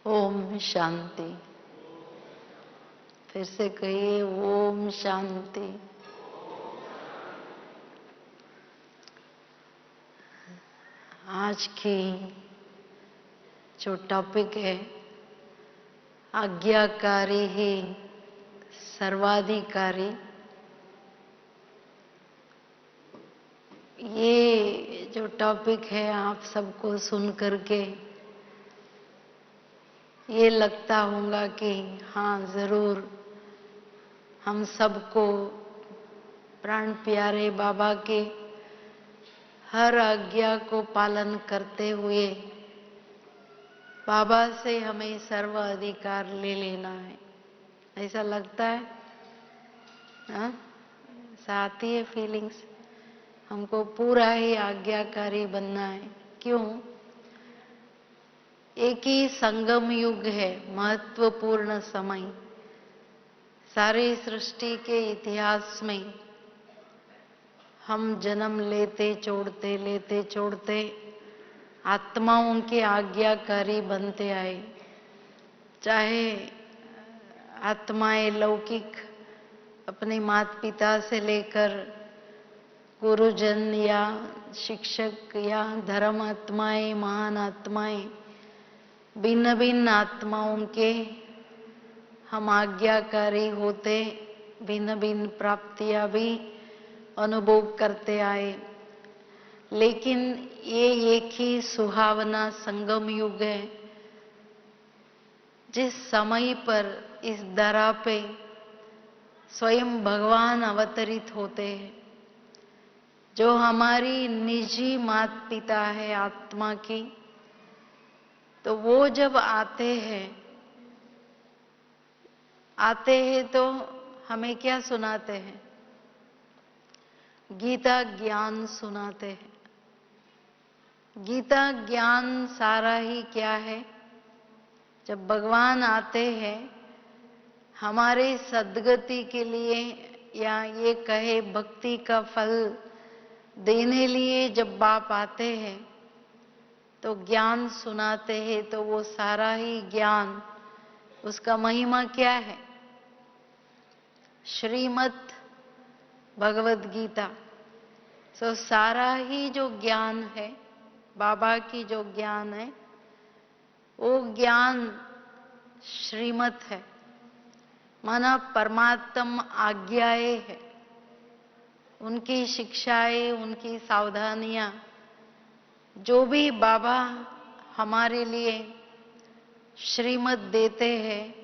ओम शांति। फिर से कहिए ओम शांति। आज की जो टॉपिक है, आज्ञाकारी ही सर्वाधिकारी। ये जो टॉपिक है, आप सबको सुन करके ये लगता होगा कि हाँ, जरूर हम सबको प्राण प्यारे बाबा के हर आज्ञा को पालन करते हुए बाबा से हमें सर्व अधिकार ले लेना है, ऐसा लगता है। हाँ, ऐसा आती है फीलिंग्स। हमको पूरा ही आज्ञाकारी बनना है। क्यों? एक ही संगम युग है, महत्वपूर्ण समय। सारी सृष्टि के इतिहास में हम जन्म लेते छोड़ते आत्माओं के आज्ञाकारी बनते आए। चाहे आत्माएं लौकिक अपने माता पिता से लेकर गुरुजन या शिक्षक या धर्म आत्माएं, महान आत्माएं, भिन्न भिन्न आत्माओं के हम आज्ञाकारी होते, भिन्न भिन्न प्राप्तियां भी अनुभव करते आए। लेकिन ये एक ही सुहावना संगम युग है, जिस समय पर इस धरा पे स्वयं भगवान अवतरित होते हैं, जो हमारी निजी माता पिता है आत्मा की। तो वो जब आते हैं तो हमें क्या सुनाते हैं? गीता ज्ञान सुनाते हैं। गीता ज्ञान सारा ही क्या है? जब भगवान आते हैं हमारे सद्गति के लिए, या ये कहे भक्ति का फल देने लिए, जब बाप आते हैं तो ज्ञान सुनाते हैं। तो वो सारा ही ज्ञान, उसका महिमा क्या है? श्रीमद् भगवद गीता। सो सारा ही जो ज्ञान है, बाबा की जो ज्ञान है, वो ज्ञान श्रीमत है, माना परमात्म आज्ञाएं है, उनकी शिक्षाएं, उनकी सावधानियां, जो भी बाबा हमारे लिए श्रीमत देते हैं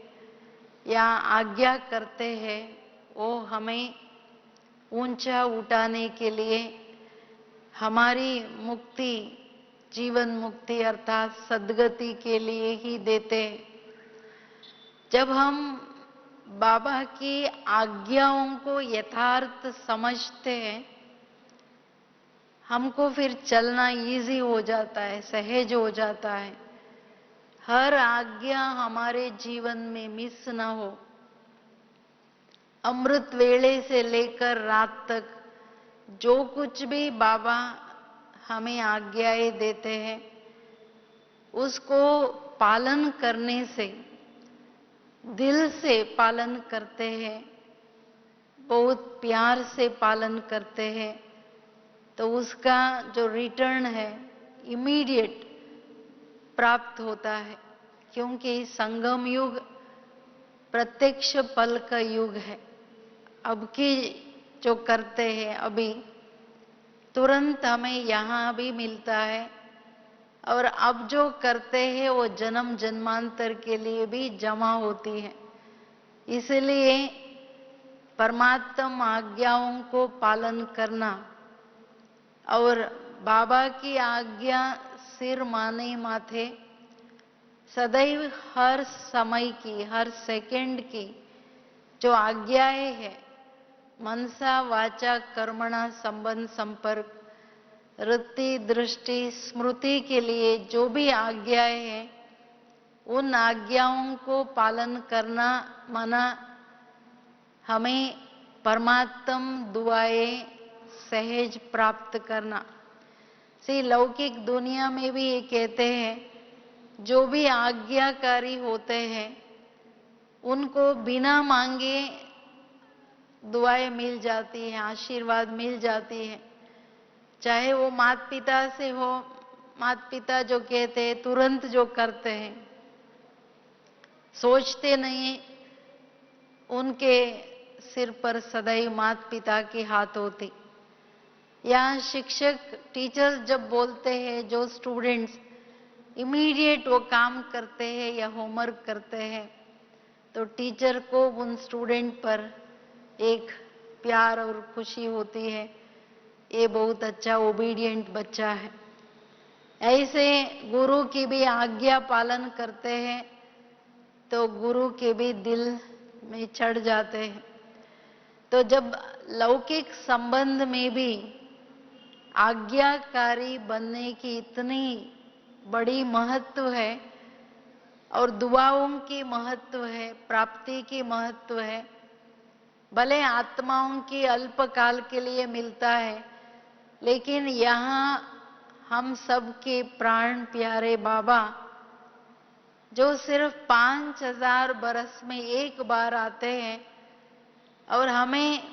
या आज्ञा करते हैं, वो हमें ऊंचा उठाने के लिए, हमारी मुक्ति, जीवन मुक्ति अर्थात सद्गति के लिए ही देते हैं। जब हम बाबा की आज्ञाओं को यथार्थ समझते हैं, हमको फिर चलना इजी हो जाता है, सहज हो जाता है। हर आज्ञा हमारे जीवन में मिस ना हो। अमृत वेले से लेकर रात तक जो कुछ भी बाबा हमें आज्ञाएं देते हैं, उसको पालन करने से, दिल से पालन करते हैं, बहुत प्यार से पालन करते हैं, तो उसका जो रिटर्न है इमीडिएट प्राप्त होता है। क्योंकि संगम युग प्रत्यक्ष पल का युग है। अब की जो करते हैं अभी तुरंत हमें यहाँ भी मिलता है, और अब जो करते हैं वो जन्म जन्मांतर के लिए भी जमा होती है। इसलिए परमात्मा आज्ञाओं को पालन करना और बाबा की आज्ञा सिर माने माथे, सदैव हर समय की, हर सेकंड की जो आज्ञाएं है, मनसा वाचा कर्मणा संबंध संपर्क रति दृष्टि स्मृति के लिए जो भी आज्ञाएं हैं, उन आज्ञाओं को पालन करना, माना हमें परमात्म दुआएं सहज प्राप्त करना। लौकिक दुनिया में भी ये कहते हैं जो भी आज्ञाकारी होते हैं उनको बिना मांगे दुआएं मिल जाती हैं, आशीर्वाद मिल जाती है। चाहे वो माता पिता से हो, माता पिता जो कहते हैं तुरंत जो करते हैं, सोचते नहीं, उनके सिर पर सदैव माता पिता के हाथ होते। या शिक्षक टीचर्स जब बोलते हैं, जो स्टूडेंट्स इमीडिएट वो काम करते हैं या होमवर्क करते हैं, तो टीचर को उन स्टूडेंट पर एक प्यार और खुशी होती है, ये बहुत अच्छा ओबीडिएंट बच्चा है। ऐसे गुरु की भी आज्ञा पालन करते हैं तो गुरु के भी दिल में चढ़ जाते हैं। तो जब लौकिक संबंध में भी आज्ञाकारी बनने की इतनी बड़ी महत्व है और दुआओं की महत्व है, प्राप्ति की महत्व है, भले आत्माओं की अल्पकाल के लिए मिलता है, लेकिन यहाँ हम सबके प्राण प्यारे बाबा जो सिर्फ 5000 बरस में एक बार आते हैं और हमें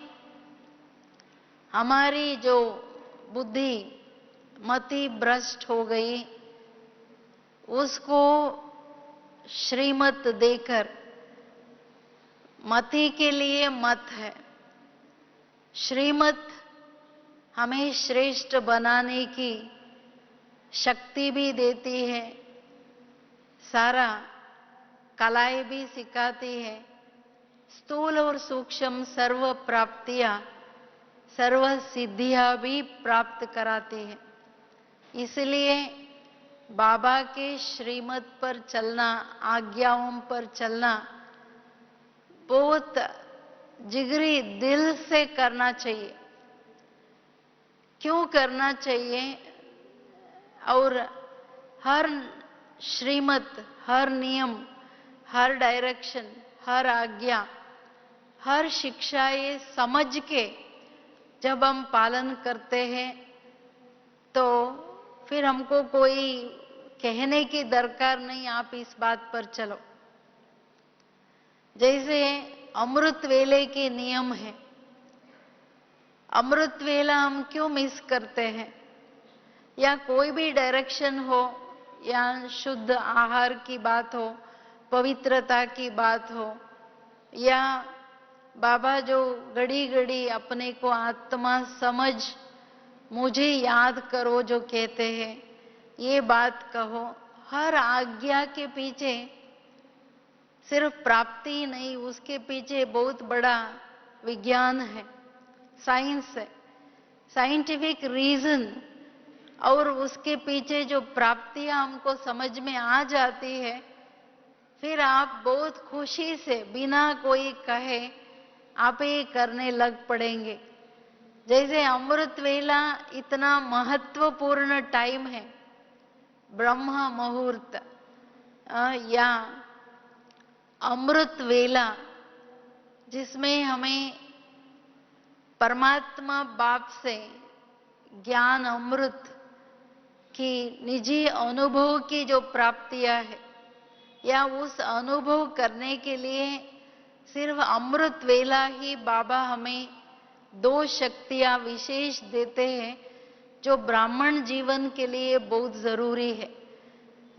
हमारी जो बुद्धि मति भ्रष्ट हो गई उसको श्रीमत देकर, मति के लिए मत है, श्रीमत हमें श्रेष्ठ बनाने की शक्ति भी देती है, सारा कलाएं भी सिखाती है, स्थूल और सूक्ष्म सर्व प्राप्तियां, सर्व सिद्धियां भी प्राप्त कराती है। इसलिए बाबा के श्रीमत पर चलना, आज्ञाओं पर चलना बहुत जिगरी दिल से करना चाहिए। क्यों करना चाहिए? और हर श्रीमत, हर नियम, हर डायरेक्शन, हर आज्ञा, हर शिक्षा ये समझ के जब हम पालन करते हैं तो फिर हमको कोई कहने की दरकार नहीं, आप इस बात पर चलो। जैसे अमृत वेले के नियम है, अमृत वेला हम क्यों मिस करते हैं? या कोई भी डायरेक्शन हो, या शुद्ध आहार की बात हो, पवित्रता की बात हो, या बाबा जो घड़ी घड़ी अपने को आत्मा समझ मुझे याद करो जो कहते हैं, ये बात कहो। हर आज्ञा के पीछे सिर्फ प्राप्ति ही नहीं, उसके पीछे बहुत बड़ा विज्ञान है, साइंस है, साइंटिफिक रीजन। और उसके पीछे जो प्राप्तियां हमको समझ में आ जाती है, फिर आप बहुत खुशी से बिना कोई कहे आप ये करने लग पड़ेंगे। जैसे अमृत वेला इतना महत्वपूर्ण टाइम है, ब्रह्म मुहूर्त या अमृत वेला, जिसमें हमें परमात्मा बाप से ज्ञान अमृत की निजी अनुभव की जो प्राप्तियां है, या उस अनुभव करने के लिए सिर्फ अमृत वेला ही बाबा हमें दो शक्तियां विशेष देते हैं जो ब्राह्मण जीवन के लिए बहुत जरूरी है।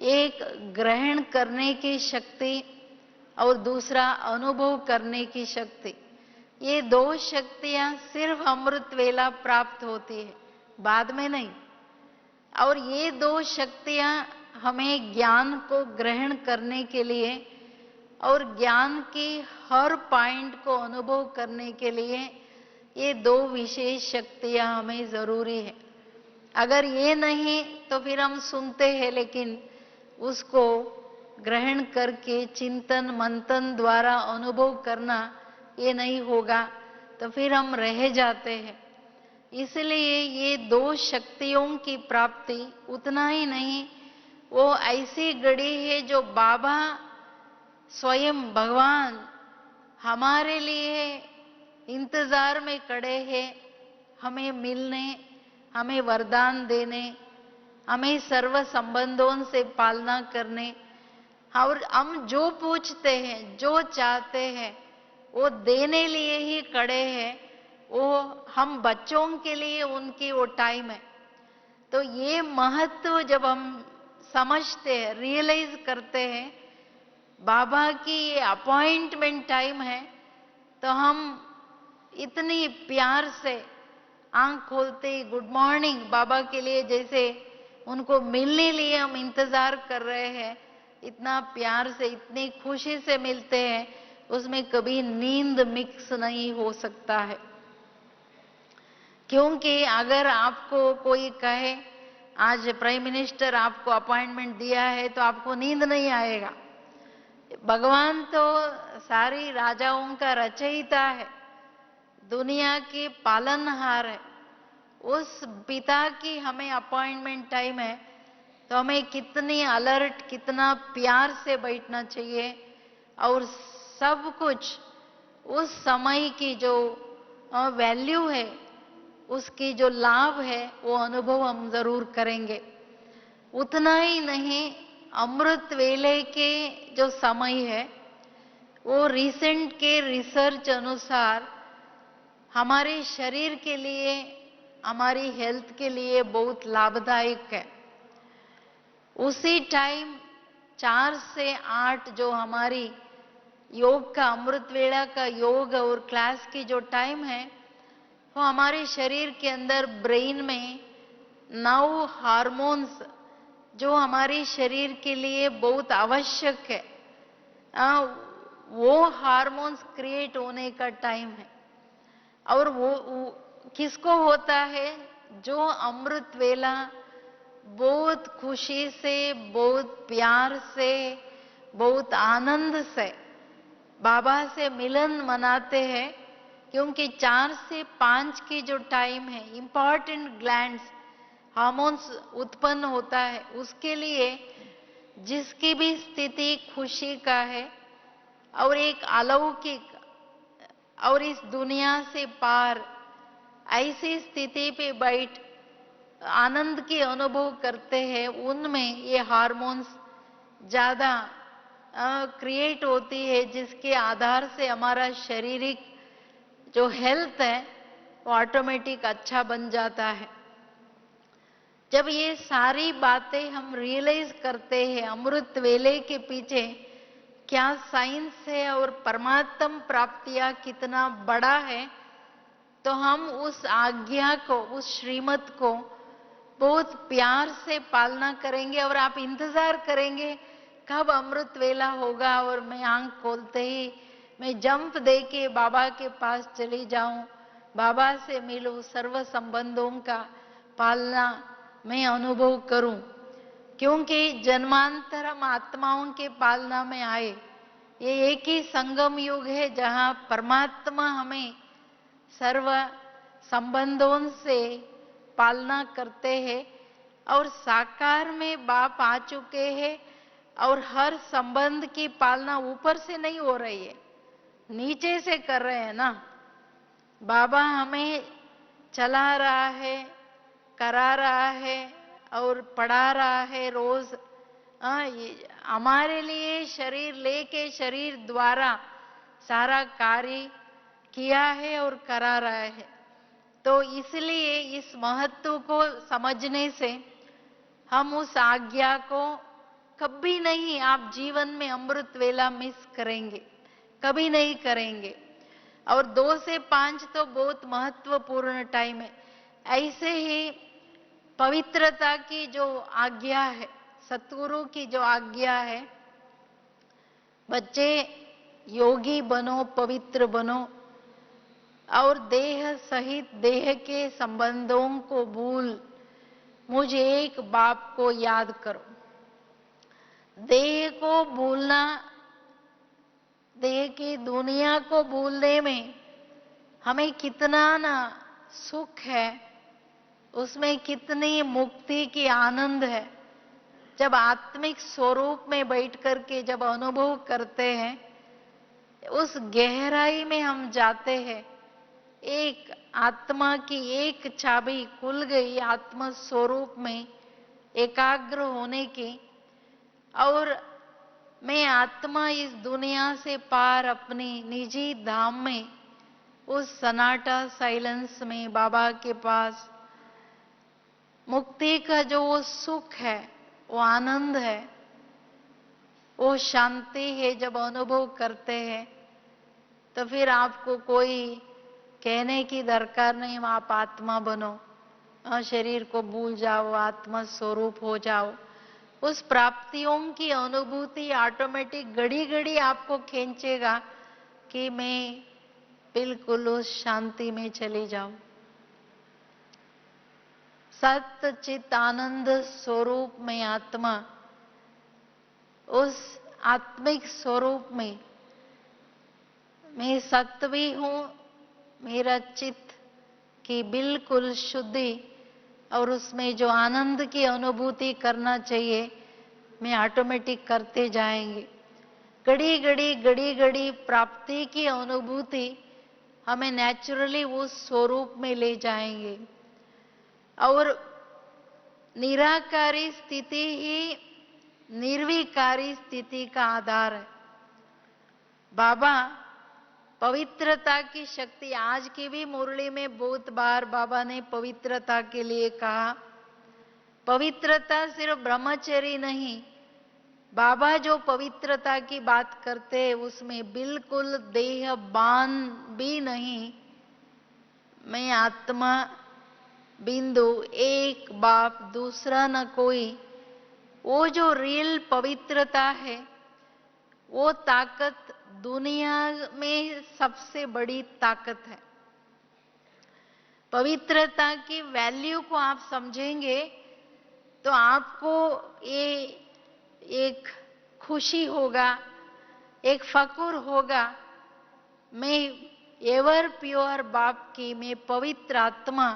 एक ग्रहण करने की शक्ति और दूसरा अनुभव करने की शक्ति। ये दो शक्तियां सिर्फ अमृत वेला प्राप्त होती है, बाद में नहीं। और ये दो शक्तियां हमें ज्ञान को ग्रहण करने के लिए और ज्ञान की हर पॉइंट को अनुभव करने के लिए ये दो विशेष शक्तियां हमें जरूरी है। अगर ये नहीं तो फिर हम सुनते हैं लेकिन उसको ग्रहण करके चिंतन मंथन द्वारा अनुभव करना ये नहीं होगा, तो फिर हम रह जाते हैं। इसलिए ये दो शक्तियों की प्राप्ति उतना ही नहीं, वो ऐसी घड़ी है जो बाबा स्वयं भगवान हमारे लिए इंतजार में खड़े हैं, हमें मिलने, हमें वरदान देने, हमें सर्व संबंधों से पालना करने, और हम जो पूछते हैं, जो चाहते हैं, वो देने लिए ही खड़े हैं। वो हम बच्चों के लिए उनकी वो टाइम है। तो ये महत्व जब हम समझते हैं, रियलाइज करते हैं, बाबा की ये अपॉइंटमेंट टाइम है, तो हम इतनी प्यार से आंख खोलते ही गुड मॉर्निंग बाबा के लिए, जैसे उनको मिलने लिए हम इंतजार कर रहे हैं, इतना प्यार से, इतनी खुशी से मिलते हैं, उसमें कभी नींद मिक्स नहीं हो सकता है। क्योंकि अगर आपको कोई कहे आज प्राइम मिनिस्टर आपको अपॉइंटमेंट दिया है, तो आपको नींद नहीं आएगा। भगवान तो सारी राजाओं का रचयिता है, दुनिया के पालनहार है। उस पिता की हमें अपॉइंटमेंट टाइम है, तो हमें कितनी अलर्ट, कितना प्यार से बैठना चाहिए, और सब कुछ उस समय की जो वैल्यू है, उसकी जो लाभ है, वो अनुभव हम जरूर करेंगे। उतना ही नहीं, अमृत वेले के जो समय है, वो रिसेंट के रिसर्च अनुसार हमारे शरीर के लिए, हमारी हेल्थ के लिए बहुत लाभदायक है। उसी टाइम 4 से 8 जो हमारी योग का, अमृत वेला का योग और क्लास की जो टाइम है, वो हमारे शरीर के अंदर ब्रेन में 9 हार्मोन्स जो हमारे शरीर के लिए बहुत आवश्यक है, वो हार्मोन्स क्रिएट होने का टाइम है। और वो किसको होता है? जो अमृत वेला बहुत खुशी से, बहुत प्यार से, बहुत आनंद से बाबा से मिलन मनाते हैं। क्योंकि 4 से 5 की जो टाइम है, इंपॉर्टेंट ग्लैंड्स हार्मोन्स उत्पन्न होता है, उसके लिए जिसकी भी स्थिति खुशी का है और एक अलौकिक और इस दुनिया से पार ऐसी स्थिति पे बैठ आनंद की अनुभव करते हैं, उनमें ये हार्मोन्स ज्यादा क्रिएट होती है, जिसके आधार से हमारा शारीरिक जो हेल्थ है वो ऑटोमेटिक अच्छा बन जाता है। जब ये सारी बातें हम रियलाइज करते हैं, अमृत वेले के पीछे क्या साइंस है और परमात्म प्राप्तियां कितना बड़ा है, तो हम उस आज्ञा को, उस श्रीमत को बहुत प्यार से पालना करेंगे। और आप इंतजार करेंगे कब अमृत वेला होगा और मैं आंख खोलते ही मैं जंप दे के बाबा के पास चली जाऊं, बाबा से मिलूं, सर्व संबंधों का पालना मैं अनुभव करूं। क्योंकि जन्मांतर हम आत्माओं के पालना में आए। ये एक ही संगम युग है जहां परमात्मा हमें सर्व संबंधों से पालना करते हैं, और साकार में बाप आ चुके हैं, और हर संबंध की पालना ऊपर से नहीं हो रही है, नीचे से कर रहे हैं ना। बाबा हमें चला रहा है, करा रहा है और पढ़ा रहा है रोज। हमारे लिए शरीर लेके, शरीर द्वारा सारा कार्य किया है और करा रहा है। तो इसलिए इस महत्व को समझने से हम उस आज्ञा को कभी नहीं, आप जीवन में अमृत वेला मिस करेंगे, कभी नहीं करेंगे। और 2 से 5 तो बहुत महत्वपूर्ण टाइम है। ऐसे ही पवित्रता की जो आज्ञा है, सतगुरु की जो आज्ञा है, बच्चे योगी बनो, पवित्र बनो, और देह सहित देह के संबंधों को भूल मुझ एक बाप को याद करो। देह को भूलना, देह की दुनिया को भूलने में हमें कितना ना सुख है, उसमें कितनी मुक्ति की आनंद है। जब आत्मिक स्वरूप में बैठ करके जब अनुभव करते हैं, उस गहराई में हम जाते हैं। एक आत्मा की एक चाबी खुल गई आत्म स्वरूप में, एकाग्र होने की, और मैं आत्मा इस दुनिया से पार अपनी निजी धाम में, उस सन्नाटा साइलेंस में बाबा के पास मुक्ति का जो वो सुख है, वो आनंद है, वो शांति है, जब अनुभव करते हैं तो फिर आपको कोई कहने की दरकार नहीं, आप आत्मा बनो, शरीर को भूल जाओ, आत्मा स्वरूप हो जाओ। उस प्राप्तियों की अनुभूति ऑटोमेटिक घड़ी घड़ी आपको खींचेगा कि मैं बिल्कुल उस शांति में चली जाऊं। सत्य चित आनंद स्वरूप में आत्मा, उस आत्मिक स्वरूप में मैं सत्य भी हूं, मेरा चित्त की बिल्कुल शुद्धि और उसमें जो आनंद की अनुभूति करना चाहिए मैं ऑटोमेटिक करते जाएंगे। घड़ी घड़ी प्राप्ति की अनुभूति हमें नेचुरली उस स्वरूप में ले जाएंगे, और निराकारी स्थिति ही निर्विकारी स्थिति का आधार है। बाबा पवित्रता की शक्ति, आज की भी मुरली में बहुत बार बाबा ने पवित्रता के लिए कहा। पवित्रता सिर्फ ब्रह्मचर्य नहीं, बाबा जो पवित्रता की बात करते हैं उसमें बिल्कुल देह बान भी नहीं। मैं आत्मा बिंदु, एक बाप दूसरा न कोई, वो जो रियल पवित्रता है, वो ताकत दुनिया में सबसे बड़ी ताकत है। पवित्रता की वैल्यू को आप समझेंगे तो आपको ये एक खुशी होगा, एक फक्र होगा, मैं एवर प्योर बाप की, मैं पवित्र आत्मा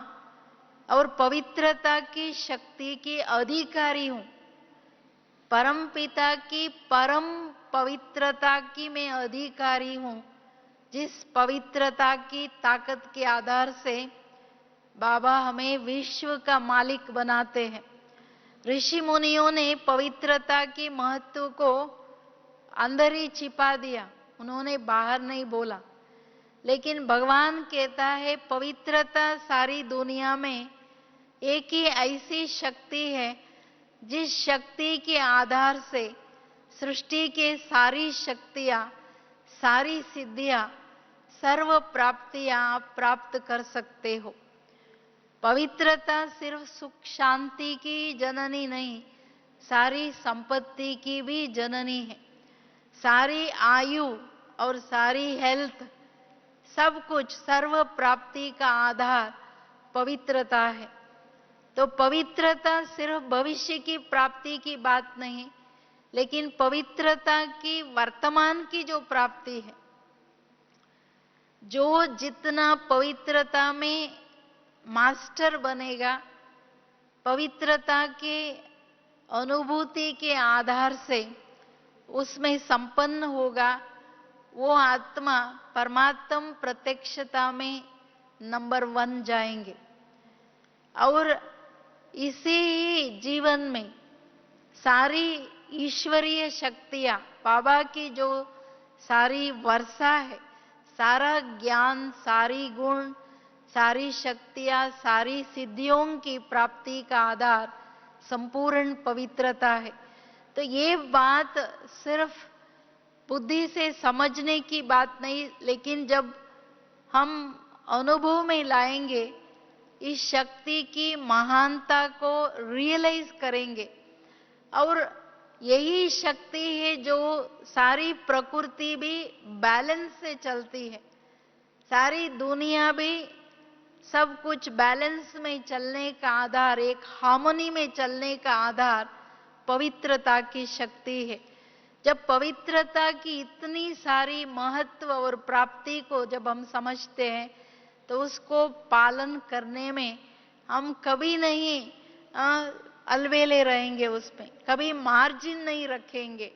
और पवित्रता की शक्ति की अधिकारी हूं। परम पिता की परम पवित्रता की मैं अधिकारी हूं, जिस पवित्रता की ताकत के आधार से बाबा हमें विश्व का मालिक बनाते हैं। ऋषि मुनियों ने पवित्रता की महत्व को अंदर ही छिपा दिया, उन्होंने बाहर नहीं बोला। लेकिन भगवान कहता है पवित्रता सारी दुनिया में एक ही ऐसी शक्ति है जिस शक्ति के आधार से सृष्टि के सारी शक्तियां, सारी सिद्धियां, सर्व प्राप्तियां आप प्राप्त कर सकते हो। पवित्रता सिर्फ सुख शांति की जननी नहीं, सारी संपत्ति की भी जननी है। सारी आयु और सारी हेल्थ, सब कुछ, सर्व प्राप्ति का आधार पवित्रता है। तो पवित्रता सिर्फ भविष्य की प्राप्ति की बात नहीं, लेकिन पवित्रता की वर्तमान की जो प्राप्ति है, जो जितना पवित्रता में मास्टर बनेगा, पवित्रता के अनुभूति के आधार से उसमें संपन्न होगा, वो आत्मा परमात्म प्रत्यक्षता में नंबर 1 जाएंगे। और इसी ही जीवन में सारी ईश्वरीय शक्तियां, बाबा की जो सारी वर्षा है, सारा ज्ञान, सारी गुण, सारी शक्तियां, सारी सिद्धियों की प्राप्ति का आधार संपूर्ण पवित्रता है। तो ये बात सिर्फ बुद्धि से समझने की बात नहीं, लेकिन जब हम अनुभव में लाएंगे, इस शक्ति की महानता को रियलाइज करेंगे, और यही शक्ति है जो सारी प्रकृति भी बैलेंस से चलती है, सारी दुनिया भी, सब कुछ बैलेंस में चलने का आधार, एक हार्मनी में चलने का आधार पवित्रता की शक्ति है। जब पवित्रता की इतनी सारी महत्व और प्राप्ति को जब हम समझते हैं, तो उसको पालन करने में हम कभी नहीं अलवेले रहेंगे, उसमें कभी मार्जिन नहीं रखेंगे,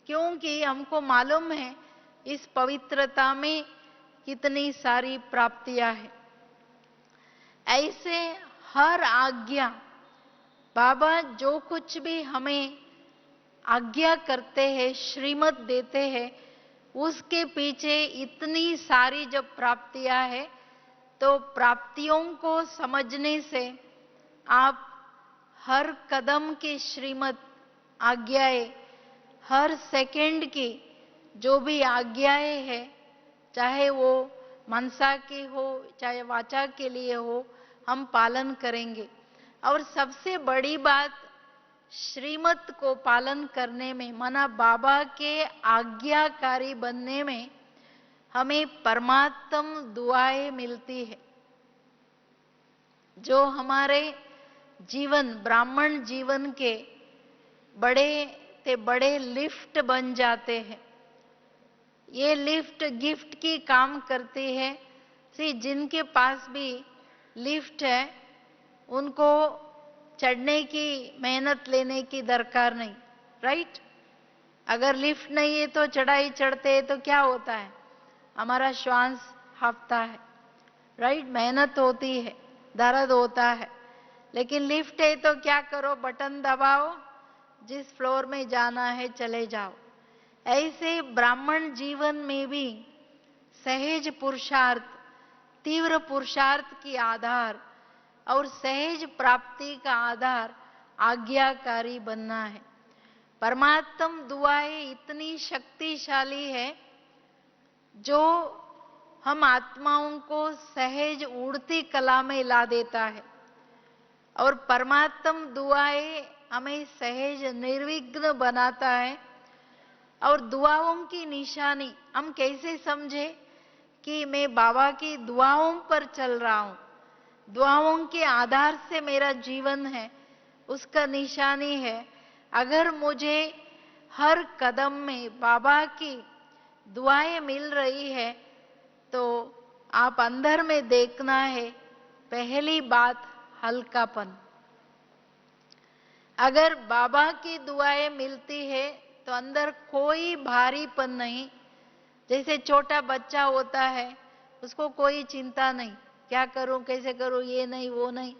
क्योंकि हमको मालूम है इस पवित्रता में कितनी सारी प्राप्तियां हैं। ऐसे हर आज्ञा बाबा जो कुछ भी हमें आज्ञा करते हैं, श्रीमत देते हैं, उसके पीछे इतनी सारी जब प्राप्तियां हैं, तो प्राप्तियों को समझने से आप हर कदम की श्रीमत आज्ञाएं, हर सेकंड की जो भी आज्ञाएं हैं, चाहे वो मनसा की हो चाहे वाचा के लिए हो, हम पालन करेंगे। और सबसे बड़ी बात, श्रीमत को पालन करने में, माना बाबा के आज्ञाकारी बनने में हमें परमात्म दुआएं मिलती है, जो हमारे जीवन, ब्राह्मण जीवन के बड़े से बड़े लिफ्ट बन जाते हैं। ये लिफ्ट गिफ्ट की काम करती है। जिनके पास भी लिफ्ट है, उनको चढ़ने की मेहनत लेने की दरकार नहीं, राइट। अगर लिफ्ट नहीं है तो चढ़ाई चढ़ते हैं तो क्या होता है, हमारा श्वास हांफता है, राइट। मेहनत होती है, दर्द होता है। लेकिन लिफ्ट है तो क्या करो, बटन दबाओ, जिस फ्लोर में जाना है चले जाओ। ऐसे ब्राह्मण जीवन में भी सहज पुरुषार्थ, तीव्र पुरुषार्थ की आधार और सहज प्राप्ति का आधार आज्ञाकारी बनना है। परमात्म दुआएं इतनी शक्तिशाली है जो हम आत्माओं को सहज उड़ती कला में ला देता है, और परमात्म दुआएं हमें सहज निर्विघ्न बनाता है। और दुआओं की निशानी हम कैसे समझे कि मैं बाबा की दुआओं पर चल रहा हूं, दुआओं के आधार से मेरा जीवन है, उसका निशानी है, अगर मुझे हर कदम में बाबा की दुआएं मिल रही है, तो आप अंदर में देखना है, पहली बात हल्कापन। अगर बाबा की दुआएं मिलती है तो अंदर कोई भारीपन नहीं। जैसे छोटा बच्चा होता है, उसको कोई चिंता नहीं, क्या करूं कैसे करूं, ये नहीं वो नहीं,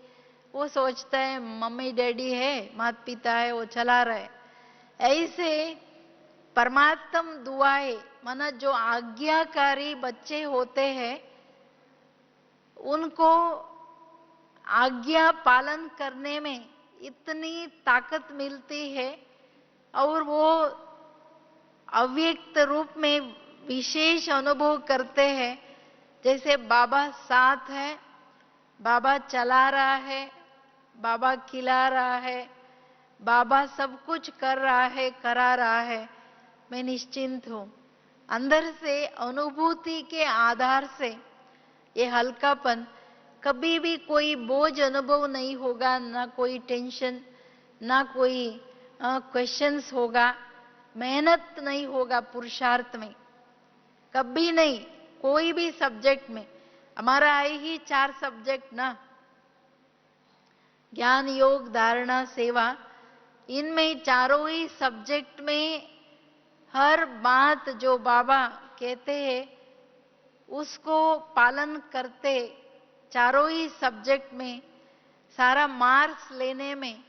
वो सोचता है मम्मी डैडी है, माता पिता है, वो चला रहे। ऐसे परमात्म दुआएं, माना जो आज्ञाकारी बच्चे होते हैं, उनको आज्ञा पालन करने में इतनी ताकत मिलती है, और वो अव्यक्त रूप में विशेष अनुभव करते हैं, जैसे बाबा साथ है, बाबा चला रहा है, बाबा खिला रहा है, बाबा सब कुछ कर रहा है, करा रहा है, मैं निश्चिंत हूं। अंदर से अनुभूति के आधार से ये हल्कापन, कभी भी कोई बोझ अनुभव नहीं होगा, ना कोई टेंशन, ना कोई क्वेश्चंस होगा, मेहनत नहीं होगा पुरुषार्थ में, कभी नहीं। कोई भी सब्जेक्ट में, हमारा है ही 4 सब्जेक्ट ना, ज्ञान योग धारणा सेवा, इनमें चारों ही सब्जेक्ट में हर बात जो बाबा कहते हैं उसको पालन करते, चारों ही सब्जेक्ट में सारा मार्क्स लेने में,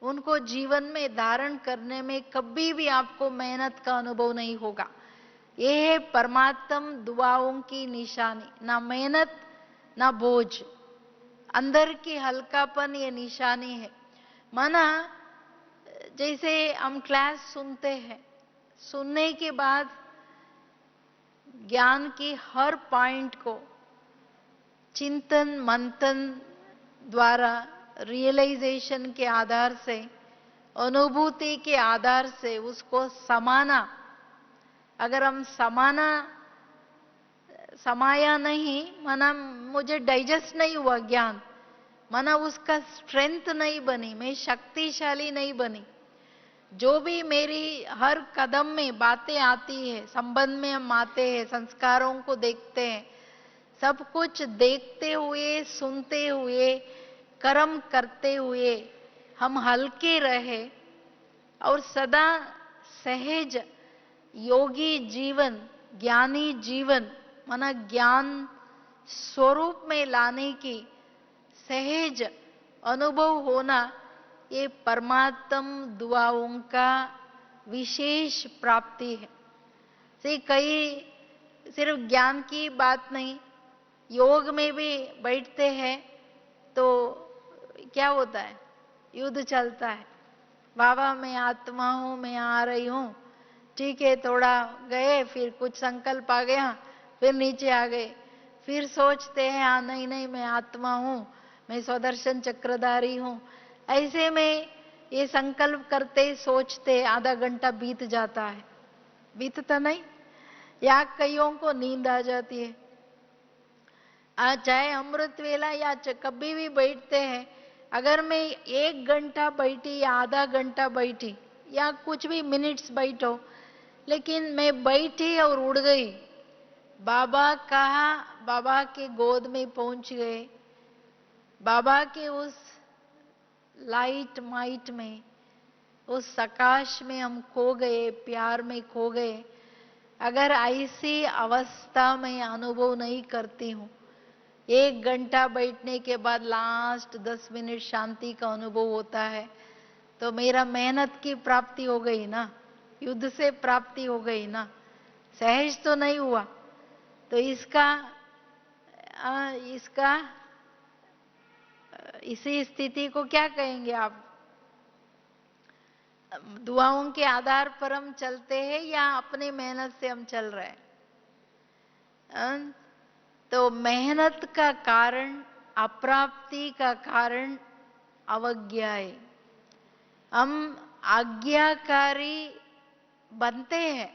उनको जीवन में धारण करने में कभी भी आपको मेहनत का अनुभव नहीं होगा। ये है परमात्म दुआओं की निशानी, ना मेहनत ना बोझ, अंदर की हल्कापन ये निशानी है। माना जैसे हम क्लास सुनते हैं, सुनने के बाद ज्ञान की हर पॉइंट को चिंतन मंथन द्वारा, रियलाइजेशन के आधार से, अनुभूति के आधार से उसको समाना। अगर हम समाया नहीं, माना मुझे डाइजेस्ट नहीं हुआ ज्ञान, माना उसका स्ट्रेंथ नहीं बनी, मैं शक्तिशाली नहीं बनी। जो भी मेरी हर कदम में बातें आती है, संबंध में हम आते हैं, संस्कारों को देखते हैं, सब कुछ देखते हुए, सुनते हुए, कर्म करते हुए हम हल्के रहे और सदा सहज योगी जीवन, ज्ञानी जीवन, माना ज्ञान स्वरूप में लाने की सहज अनुभव होना, ये परमात्म दुआओं का विशेष प्राप्ति है। कई सिर्फ ज्ञान की बात नहीं, योग में भी बैठते हैं तो क्या होता है, युद्ध चलता है। बाबा मैं आत्मा हूं, मैं आ रही हूं, ठीक है, थोड़ा गए, फिर कुछ संकल्प आ गया, फिर नीचे आ गए, फिर सोचते हैं हाँ नहीं नहीं मैं आत्मा हूं, मैं स्वदर्शन चक्रधारी हूं। ऐसे में ये संकल्प करते सोचते आधा घंटा बीत जाता है, बीतता नहीं, या कईयों को नींद आ जाती है। चाहे अमृत वेला या कभी भी बैठते हैं, अगर मैं 1 घंटा बैठी या आधा घंटा बैठी या कुछ भी मिनट्स बैठो, लेकिन मैं बैठी और उड़ गई, बाबा कहा, बाबा के गोद में पहुंच गए, बाबा के उस लाइट माइट में, उस प्रकाश में हम खो गए, प्यार में खो गए। अगर ऐसी अवस्था में अनुभव नहीं करती हूं, 1 घंटा बैठने के बाद लास्ट 10 मिनट शांति का अनुभव होता है, तो मेरा मेहनत की प्राप्ति हो गई ना, युद्ध से प्राप्ति हो गई ना, सहज तो नहीं हुआ। तो इसका इसी स्थिति को क्या कहेंगे आप? दुआओं के आधार पर हम चलते हैं या अपनी मेहनत से हम चल रहे हैं? तो मेहनत का कारण, अप्राप्ति का कारण अवज्ञा है। हम आज्ञाकारी बनते हैं,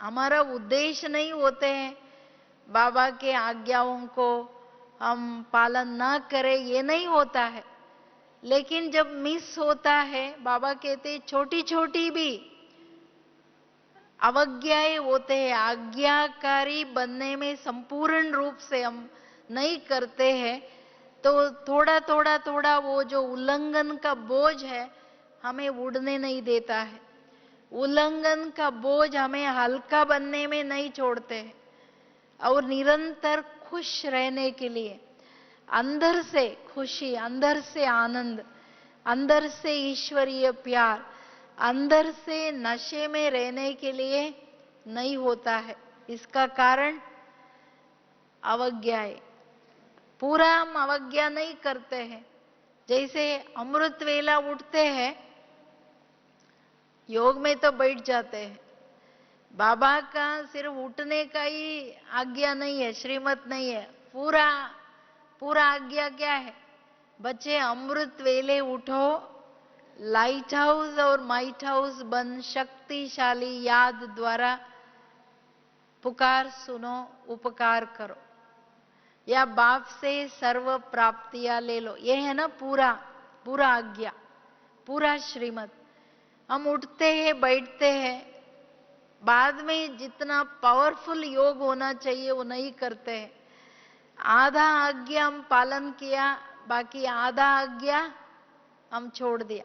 हमारा उद्देश्य नहीं होते हैं बाबा के आज्ञाओं को हम पालन ना करें, ये नहीं होता है। लेकिन जब मिस होता है, बाबा कहते छोटी छोटी भी अवज्ञाएं होते हैं, आज्ञाकारी बनने में संपूर्ण रूप से हम नहीं करते हैं, तो थोड़ा थोड़ा थोड़ा वो जो उल्लंघन का बोझ है हमें उड़ने नहीं देता है। उल्लंघन का बोझ हमें हल्का बनने में नहीं छोड़ते हैं, और निरंतर खुश रहने के लिए, अंदर से खुशी, अंदर से आनंद, अंदर से ईश्वरीय प्यार, अंदर से नशे में रहने के लिए नहीं होता है। इसका कारण अवज्ञा है। पूरा हम अवज्ञा नहीं करते हैं। जैसे अमृत वेला उठते हैं, योग में तो बैठ जाते हैं, बाबा का सिर्फ उठने का ही आज्ञा नहीं है, श्रीमत नहीं है, पूरा पूरा आज्ञा क्या है? बच्चे अमृत वेले उठो, लाइट हाउस और माइट हाउस बन, शक्तिशाली याद द्वारा पुकार सुनो, उपकार करो, या बाप से सर्व प्राप्तियां ले लो। ये है ना पूरा पूरा आज्ञा, पूरा श्रीमत। हम उठते हैं, बैठते हैं, बाद में जितना पावरफुल योग होना चाहिए वो नहीं करते हैं। आधा आज्ञा हम पालन किया, बाकी आधा आज्ञा हम छोड़ दिया।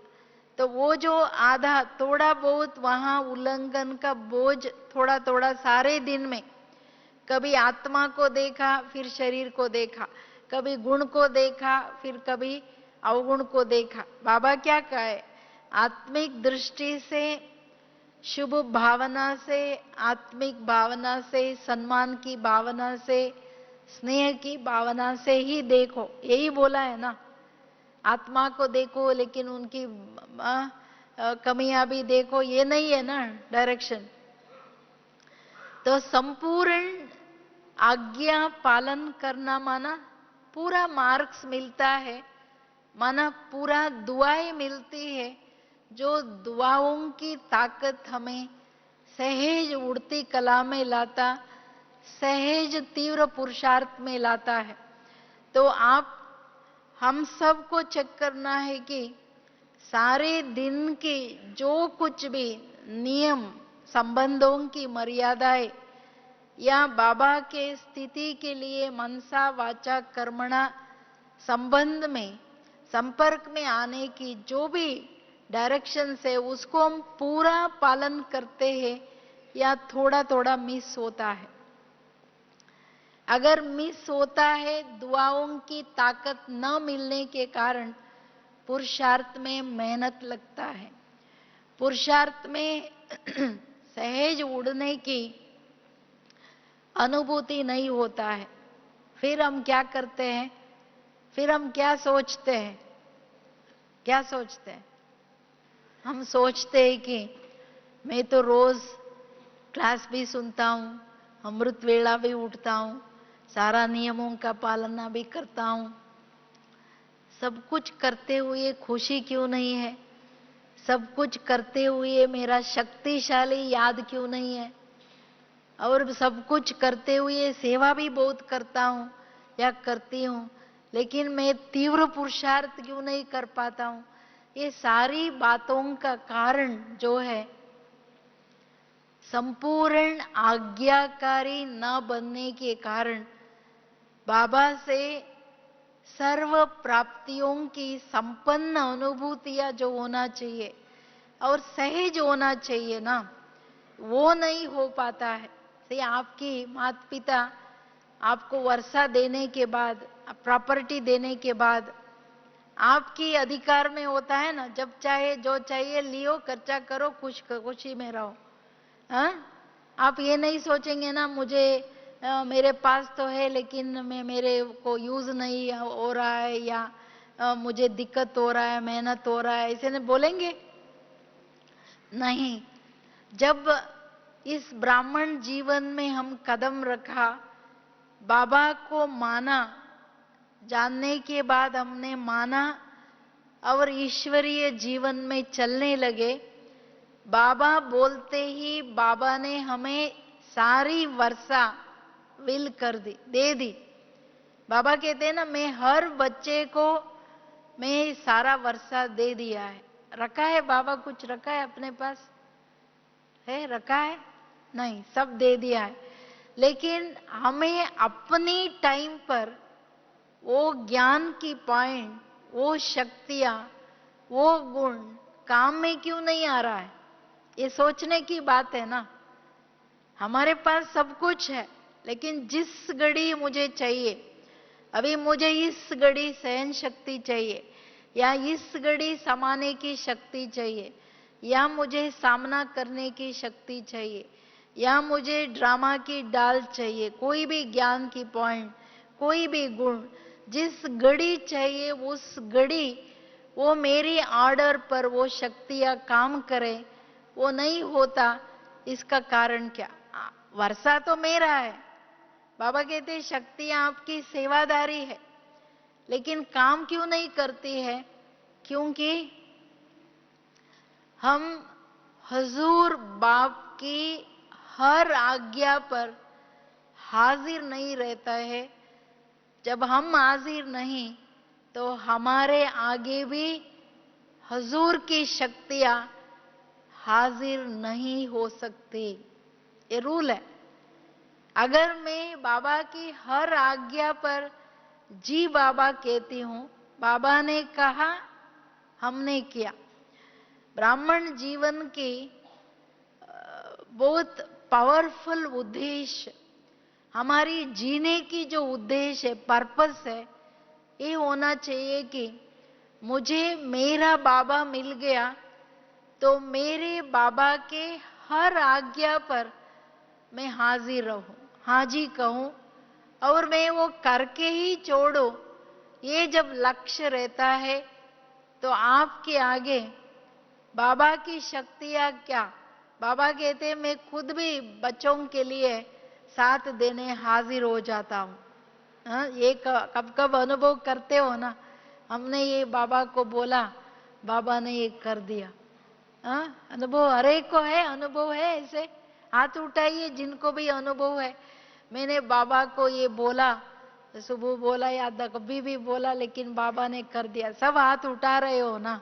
तो वो जो आधा थोड़ा बहुत वहां उल्लंघन का बोझ थोड़ा थोड़ा सारे दिन में, कभी आत्मा को देखा, फिर शरीर को देखा, कभी गुण को देखा, फिर कभी अवगुण को देखा। बाबा क्या कहे? आत्मिक दृष्टि से, शुभ भावना से, आत्मिक भावना से, सम्मान की भावना से, स्नेह की भावना से ही देखो, यही बोला है ना। आत्मा को देखो लेकिन उनकी कमियां भी देखो, ये नहीं है ना डायरेक्शन। तो संपूर्ण आज्ञा पालन करना माना पूरा मार्क्स मिलता है, माना पूरा दुआएं मिलती है, जो दुआओं की ताकत हमें सहज उड़ती कला में लाता, सहज तीव्र पुरुषार्थ में लाता है। तो आप हम सबको चेक करना है कि सारे दिन की जो कुछ भी नियम, संबंधों की मर्यादाएं, या बाबा के स्थिति के लिए मनसा वाचा कर्मणा संबंध में, संपर्क में आने की जो भी डायरेक्शन है, उसको हम पूरा पालन करते हैं या थोड़ा थोड़ा मिस होता है। अगर मिस होता है, दुआओं की ताकत न मिलने के कारण पुरुषार्थ में मेहनत लगता है, पुरुषार्थ में सहज उड़ने की अनुभूति नहीं होता है। फिर हम क्या करते हैं, फिर हम क्या सोचते हैं, क्या सोचते हैं? हम सोचते हैं कि मैं तो रोज क्लास भी सुनता हूँ, अमृत वेला भी उठता हूँ, सारा नियमों का पालना भी करता हूँ, सब कुछ करते हुए खुशी क्यों नहीं है? सब कुछ करते हुए मेरा शक्तिशाली याद क्यों नहीं है? और सब कुछ करते हुए सेवा भी बहुत करता हूँ या करती हूँ, लेकिन मैं तीव्र पुरुषार्थ क्यों नहीं कर पाता हूँ? ये सारी बातों का कारण जो है, संपूर्ण आज्ञाकारी न बनने के कारण बाबा से सर्व प्राप्तियों की संपन्न अनुभूतियां जो होना चाहिए और सहज होना चाहिए ना, वो नहीं हो पाता है। से आपकी माता पिता आपको वर्षा देने के बाद, प्रॉपर्टी देने के बाद आपकी अधिकार में होता है ना, जब चाहे जो चाहिए लियो, खर्चा करो, खुशी में रहो। हाँ, आप ये नहीं सोचेंगे ना मुझे मेरे पास तो है लेकिन मेरे को यूज नहीं हो रहा है, या मुझे दिक्कत हो रहा है, मेहनत हो रहा है, ऐसे नहीं बोलेंगे। नहीं, जब इस ब्राह्मण जीवन में हम कदम रखा, बाबा को माना, जानने के बाद हमने माना और ईश्वरीय जीवन में चलने लगे, बाबा बोलते ही बाबा ने हमें सारी वर्षा विल कर दी, दे दी। बाबा कहते हैं ना, मैं हर बच्चे को मैं सारा वर्षा दे दिया है। रखा है बाबा, कुछ रखा है अपने पास है? रखा है नहीं, सब दे दिया है। लेकिन हमें अपनी टाइम पर वो ज्ञान की पॉइंट, वो शक्तियां, वो गुण काम में क्यों नहीं आ रहा है? ये सोचने की बात है ना। हमारे पास सब कुछ है, लेकिन जिस घड़ी मुझे चाहिए, अभी मुझे इस घड़ी सहन शक्ति चाहिए, या इस घड़ी समाने की शक्ति चाहिए, या मुझे सामना करने की शक्ति चाहिए, या मुझे ड्रामा की डाल चाहिए, कोई भी ज्ञान की पॉइंट, कोई भी गुण, जिस घड़ी चाहिए उस घड़ी वो मेरी ऑर्डर पर वो शक्तियां काम करे, वो नहीं होता। इसका कारण क्या? वर्षा तो मेरा है। बाबा कहते शक्तियां आपकी सेवादारी है, लेकिन काम क्यों नहीं करती है? क्योंकि हम हजूर बाप की हर आज्ञा पर हाजिर नहीं रहता है। जब हम हाजिर नहीं तो हमारे आगे भी हजूर की शक्तियां हाजिर नहीं हो सकती। ये रूल है। अगर मैं बाबा की हर आज्ञा पर जी बाबा कहती हूं, बाबा ने कहा, हमने किया। ब्राह्मण जीवन की बहुत पावरफुल उद्देश्य, हमारी जीने की जो उद्देश्य है, पर्पस है, ये होना चाहिए कि मुझे मेरा बाबा मिल गया तो मेरे बाबा के हर आज्ञा पर मैं हाजिर रहूं, हाजी कहूं, और मैं वो करके ही छोड़ूं। ये जब लक्ष्य रहता है तो आपके आगे बाबा की शक्तियां क्या? बाबा कहते हैं मैं खुद भी बच्चों के लिए साथ देने हाजिर हो जाता हूं। हाँ, ये कब कब अनुभव करते हो ना, हमने ये बाबा को बोला, बाबा ने ये कर दिया। हाँ, अनुभव हर एक को है, अनुभव है। ऐसे हाथ उठाइए जिनको भी अनुभव है। मैंने बाबा को ये बोला, सुबह बोला या कभी भी बोला, लेकिन बाबा ने कर दिया। सब हाथ उठा रहे हो ना।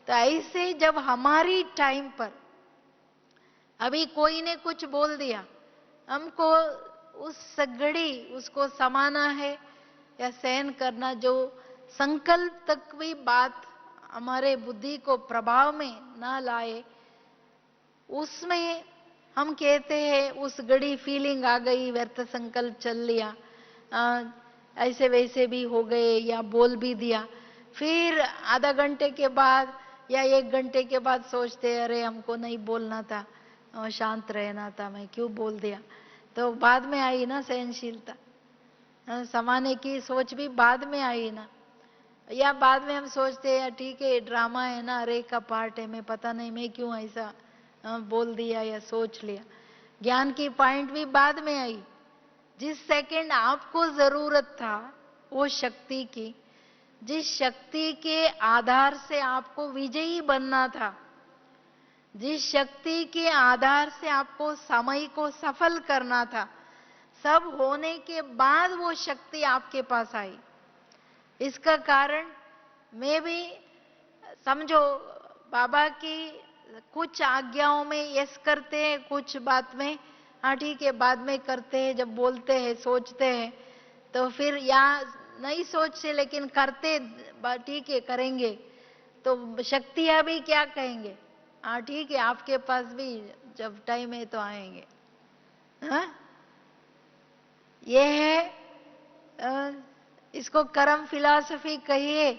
तो ऐसे जब हमारी टाइम पर अभी कोई ने कुछ बोल दिया, हमको उस घड़ी उसको समाना है या सहन करना, जो संकल्प तक भी बात हमारे बुद्धि को प्रभाव में ना लाए, उसमें हम कहते हैं उस घड़ी फीलिंग आ गई, व्यर्थ संकल्प चल लिया, ऐसे वैसे भी हो गए या बोल भी दिया, फिर आधा घंटे के बाद या 1 घंटे के बाद सोचते अरे हमको नहीं बोलना था, शांत रहना था, मैं क्यों बोल दिया। तो बाद में आई ना सहनशीलता, समाने की सोच भी बाद में आई ना। या बाद में हम सोचते हैं ठीक है ड्रामा है ना, अरे का पार्ट है, मैं पता नहीं मैं क्यों ऐसा बोल दिया या सोच लिया। ज्ञान की पॉइंट भी बाद में आई। जिस सेकंड आपको जरूरत था वो शक्ति की, जिस शक्ति के आधार से आपको विजयी बनना था, जिस शक्ति के आधार से आपको समय को सफल करना था, सब होने के बाद वो शक्ति आपके पास आई। इसका कारण मैं भी समझो बाबा की कुछ आज्ञाओं में यस करते हैं, कुछ बात में हाँ ठीक है बाद में करते हैं, जब बोलते हैं सोचते हैं तो फिर या नहीं सोचते लेकिन करते ठीक है करेंगे, तो शक्तियां भी क्या कहेंगे हाँ ठीक है आपके पास भी जब टाइम है तो आएंगे। हाँ ये है इसको कर्म फिलॉसफी कहिए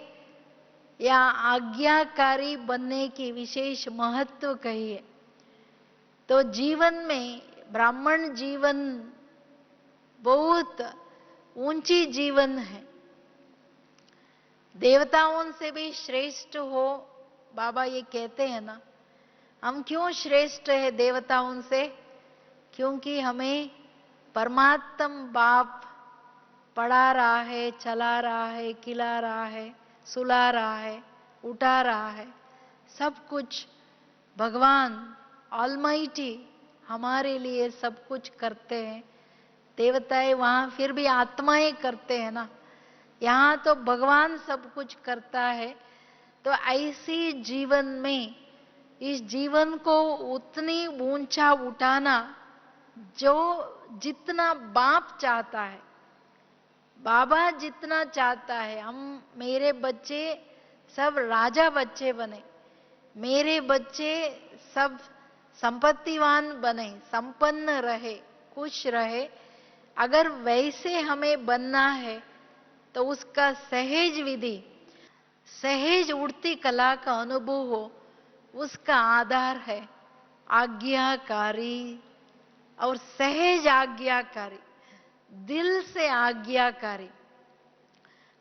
या आज्ञाकारी बनने की विशेष महत्व कहिए। तो जीवन में ब्राह्मण जीवन बहुत ऊंची जीवन है, देवताओं से भी श्रेष्ठ हो, बाबा ये कहते हैं ना। हम क्यों श्रेष्ठ है देवताओं से? क्योंकि हमें परमात्म बाप पढ़ा रहा है, चला रहा है, खिला रहा है, सुला रहा है, उठा रहा है, सब कुछ भगवान ऑलमाइटी हमारे लिए सब कुछ करते हैं। देवताएं वहां फिर भी आत्माएं करते हैं ना, यहाँ तो भगवान सब कुछ करता है। तो ऐसी जीवन में इस जीवन को उतनी ऊंचा उठाना जो जितना बाप चाहता है, बाबा जितना चाहता है, हम मेरे बच्चे सब राजा बच्चे बने, मेरे बच्चे सब संपत्तिवान बने, संपन्न रहे, खुश रहे। अगर वैसे हमें बनना है तो उसका सहज विधि, सहज उड़ती कला का अनुभव हो, उसका आधार है आज्ञाकारी और सहज आज्ञाकारी, दिल से आज्ञाकारी।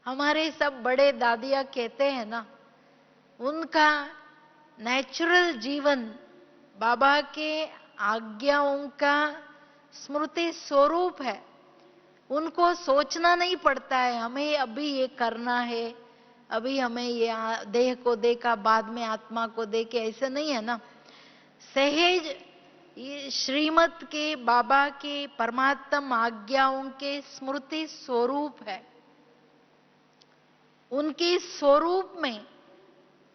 हमारे सब बड़े दादिया कहते हैं ना, उनका नेचुरल जीवन बाबा के आज्ञाओं का स्मृति स्वरूप है। उनको सोचना नहीं पड़ता है हमें अभी ये करना है, अभी हमें ये देह को देखा बाद में आत्मा को देखे, ऐसे नहीं है ना। सहज ये श्रीमत के बाबा के परमात्म आज्ञाओं के स्मृति स्वरूप है। उनके स्वरूप में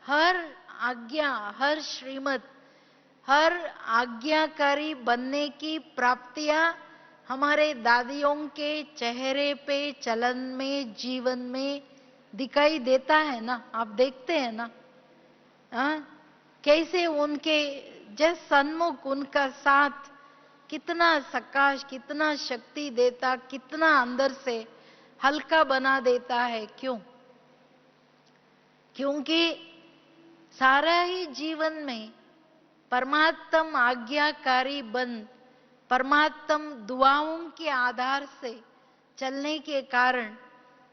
हर आज्ञा, हर श्रीमत, हर आज्ञाकारी बनने की प्राप्तियां हमारे दादियों के चेहरे पे, चलन में, जीवन में दिखाई देता है ना। आप देखते हैं ना कैसे उनके जस सन्मुख उनका साथ कितना सकाश, कितना शक्ति देता, कितना अंदर से हल्का बना देता है। क्यों? क्योंकि सारा ही जीवन में परमात्म आज्ञाकारी बन, परमात्म दुआओं के आधार से चलने के कारण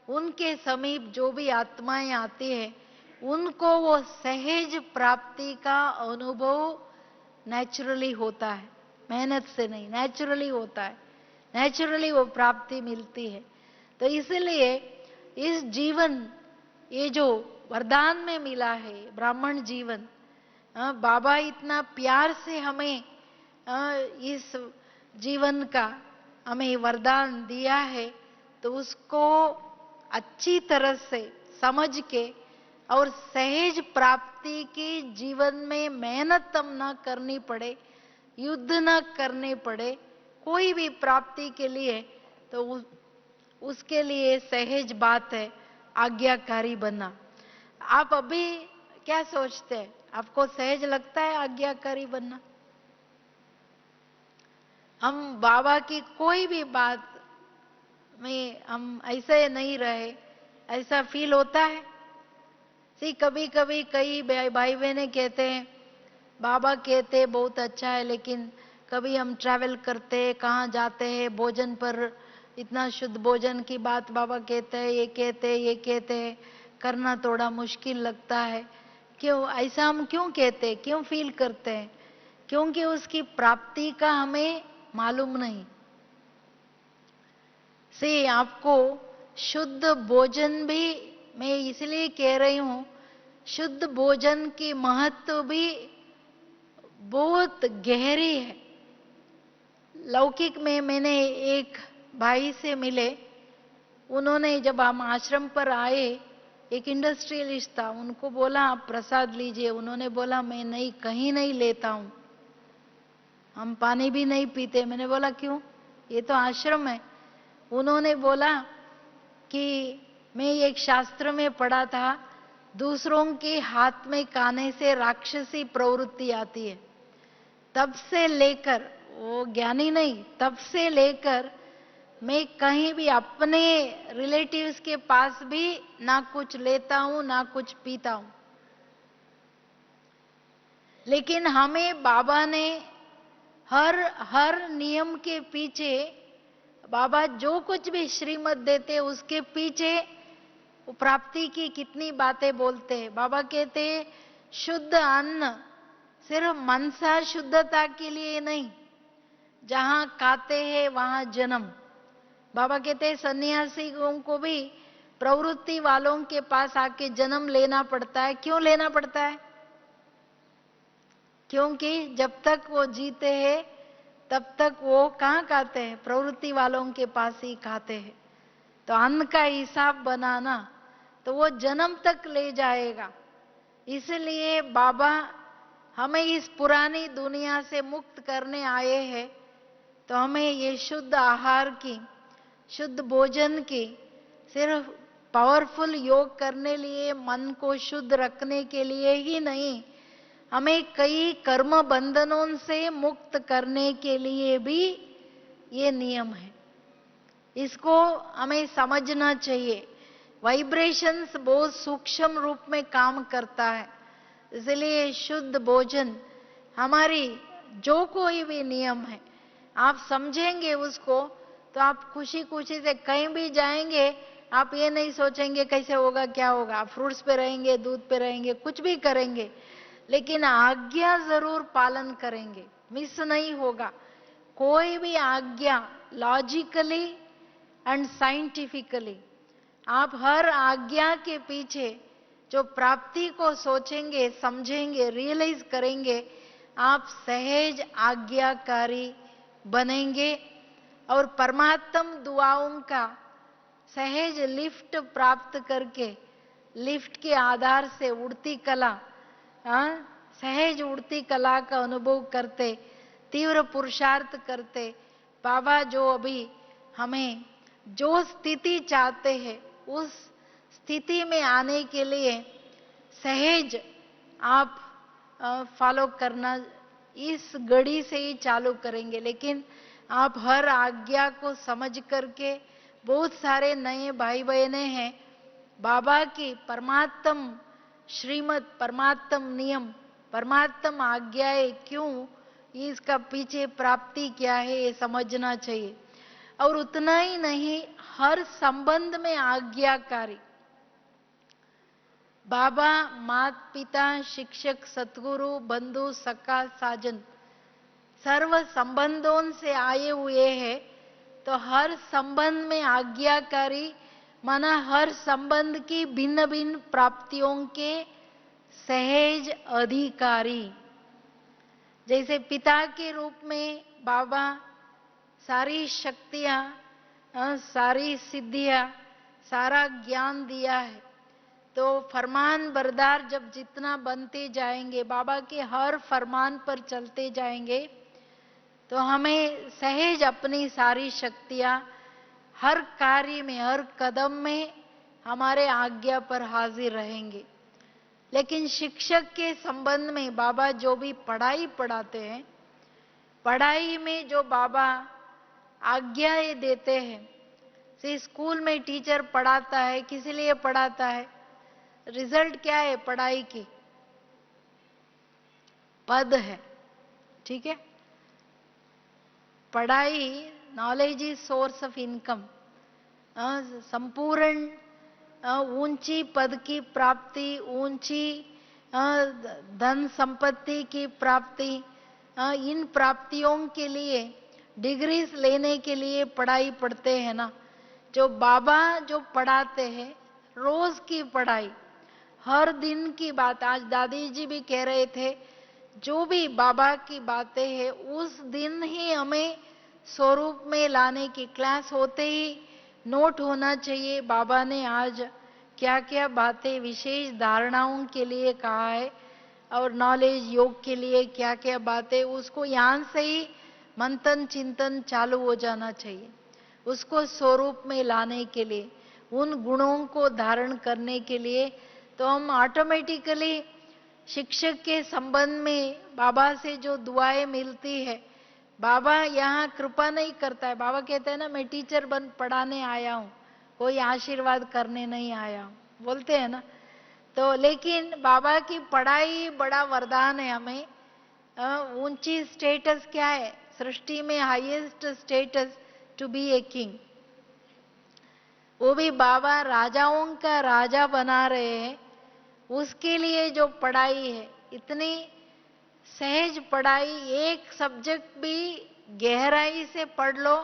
उनके समीप जो भी आत्माएं आती है उनको वो सहज प्राप्ति का अनुभव नेचुरली होता है, मेहनत से नहीं, नेचुरली होता है, नेचुरली वो प्राप्ति मिलती है। तो इसलिए इस जीवन, ये जो वरदान में मिला है ब्राह्मण जीवन, बाबा इतना प्यार से हमें इस जीवन का हमें वरदान दिया है, तो उसको अच्छी तरह से समझ के और सहज प्राप्ति की जीवन में मेहनत हम ना करनी पड़े, युद्ध ना करने पड़े कोई भी प्राप्ति के लिए, तो उसके लिए सहज बात है आज्ञाकारी बनना। आप अभी क्या सोचते हैं? आपको सहज लगता है आज्ञाकारी बनना? हम बाबा की कोई भी बात में हम ऐसे नहीं रहे, ऐसा फील होता है? कभी कभी कई भाई बहनें कहते हैं बाबा कहते बहुत अच्छा है, लेकिन कभी हम ट्रैवल करते हैं, कहाँ जाते हैं, भोजन पर इतना शुद्ध भोजन की बात बाबा कहते हैं, ये कहते हैं, करना थोड़ा मुश्किल लगता है। क्यों ऐसा हम क्यों कहते हैं, क्यों फील करते हैं? क्योंकि उसकी प्राप्ति का हमें मालूम नहीं। आपको शुद्ध भोजन भी मैं इसलिए कह रही हूं, शुद्ध भोजन की महत्व भी बहुत गहरी है। लौकिक में मैंने एक भाई से मिले, उन्होंने जब हम आश्रम पर आए, एक इंडस्ट्रियलिस्ट था, उनको बोला आप प्रसाद लीजिए, उन्होंने बोला मैं नहीं, कहीं नहीं लेता हूं, हम पानी भी नहीं पीते। मैंने बोला क्यों, ये तो आश्रम है। उन्होंने बोला कि मैं एक शास्त्र में पढ़ा था, दूसरों के हाथ में खाने से राक्षसी प्रवृत्ति आती है। तब से लेकर, वो ज्ञानी नहीं, तब से लेकर मैं कहीं भी अपने रिलेटिव्स के पास भी ना कुछ लेता हूं ना कुछ पीता हूं। लेकिन हमें बाबा ने हर नियम के पीछे, बाबा जो कुछ भी श्रीमत देते उसके पीछे प्राप्ति की कितनी बातें बोलते हैं। बाबा कहते हैं शुद्ध अन्न सिर्फ मनसा शुद्धता के लिए नहीं, जहां खाते हैं वहां जन्म। बाबा कहते हैं सन्यासियों को भी प्रवृत्ति वालों के पास आके जन्म लेना पड़ता है। क्यों लेना पड़ता है? क्योंकि जब तक वो जीते हैं तब तक वो कहाँ खाते हैं? प्रवृत्ति वालों के पास ही खाते हैं। तो अन्न का हिसाब बनाना तो वो जन्म तक ले जाएगा। इसलिए बाबा हमें इस पुरानी दुनिया से मुक्त करने आए हैं, तो हमें ये शुद्ध आहार की, शुद्ध भोजन की, सिर्फ पावरफुल योग करने लिए, मन को शुद्ध रखने के लिए ही नहीं, हमें कई कर्म बंधनों से मुक्त करने के लिए भी ये नियम है। इसको हमें समझना चाहिए। वाइब्रेशंस बहुत सूक्ष्म रूप में काम करता है, इसलिए शुद्ध भोजन हमारी जो कोई भी नियम है, आप समझेंगे उसको तो आप खुशी खुशी से कहीं भी जाएंगे। आप ये नहीं सोचेंगे कैसे होगा क्या होगा, आप फ्रूट्स पे रहेंगे, दूध पे रहेंगे, कुछ भी करेंगे, लेकिन आज्ञा जरूर पालन करेंगे, मिस नहीं होगा। कोई भी आज्ञा लॉजिकली एंड साइंटिफिकली, आप हर आज्ञा के पीछे जो प्राप्ति को सोचेंगे, समझेंगे, रियलाइज करेंगे, आप सहज आज्ञाकारी बनेंगे और परमात्म दुआओं का सहज लिफ्ट प्राप्त करके, लिफ्ट के आधार से उड़ती कला, सहज उड़ती कला का अनुभव करते, तीव्र पुरुषार्थ करते, बाबा जो अभी हमें जो स्थिति चाहते हैं उस स्थिति में आने के लिए सहज आप फॉलो करना इस घड़ी से ही चालू करेंगे। लेकिन आप हर आज्ञा को समझ करके, बहुत सारे नए भाई बहनें हैं, बाबा की परमात्म श्रीमत, परमात्म नियम, परमात्म आज्ञाएं क्यों, इसका पीछे प्राप्ति क्या है ये समझना चाहिए। और उतना ही नहीं, हर संबंध में आज्ञाकारी। बाबा माता पिता शिक्षक सतगुरु बंधु सखा साजन सर्व संबंधों से आए हुए हैं, तो हर संबंध में आज्ञाकारी माना हर संबंध की भिन्न भिन्न प्राप्तियों के सहज अधिकारी। जैसे पिता के रूप में बाबा सारी शक्तियां, सारी सिद्धियां, सारा ज्ञान दिया है, तो फरमान बरदार जब जितना बनते जाएंगे, बाबा के हर फरमान पर चलते जाएंगे, तो हमें सहज अपनी सारी शक्तियां हर कार्य में, हर कदम में हमारे आज्ञा पर हाजिर रहेंगे। लेकिन शिक्षक के संबंध में बाबा जो भी पढ़ाई पढ़ाते हैं, पढ़ाई में जो बाबा आज्ञाएं देते हैं, स्कूल में टीचर पढ़ाता है, किस लिए पढ़ाता है? रिजल्ट क्या है पढ़ाई की? पद है, ठीक है। पढ़ाई, knowledge is source of income. संपूर्ण ऊंची पद की प्राप्ति, ऊंची धन संपत्ति की प्राप्ति, इन प्राप्तियों के लिए, डिग्रीज लेने के लिए पढ़ाई पढ़ते हैं ना। जो बाबा जो पढ़ाते हैं, रोज की पढ़ाई, हर दिन की बात, आज दादी जी भी कह रहे थे, जो भी बाबा की बातें हैं उस दिन ही हमें स्वरूप में लाने की, क्लास होते ही नोट होना चाहिए बाबा ने आज क्या क्या बातें विशेष धारणाओं के लिए कहा है, और नॉलेज योग के लिए क्या क्या बातें, उसको यहाँ से ही मंथन चिंतन चालू हो जाना चाहिए। उसको स्वरूप में लाने के लिए, उन गुणों को धारण करने के लिए, तो हम ऑटोमेटिकली शिक्षक के संबंध में बाबा से जो दुआएं मिलती है, बाबा यहाँ कृपा नहीं करता है। बाबा कहते हैं ना, मैं टीचर बन पढ़ाने आया हूँ, कोई आशीर्वाद करने नहीं आया हूँ, बोलते हैं ना। तो लेकिन बाबा की पढ़ाई बड़ा वरदान है हमें। ऊंची स्टेटस क्या है सृष्टि में? Highest status to be a king. वो भी बाबा राजाओं का राजा बना रहे हैं, उसके लिए जो पढ़ाई है, इतनी सहज पढ़ाई। एक सब्जेक्ट भी गहराई से पढ़ लो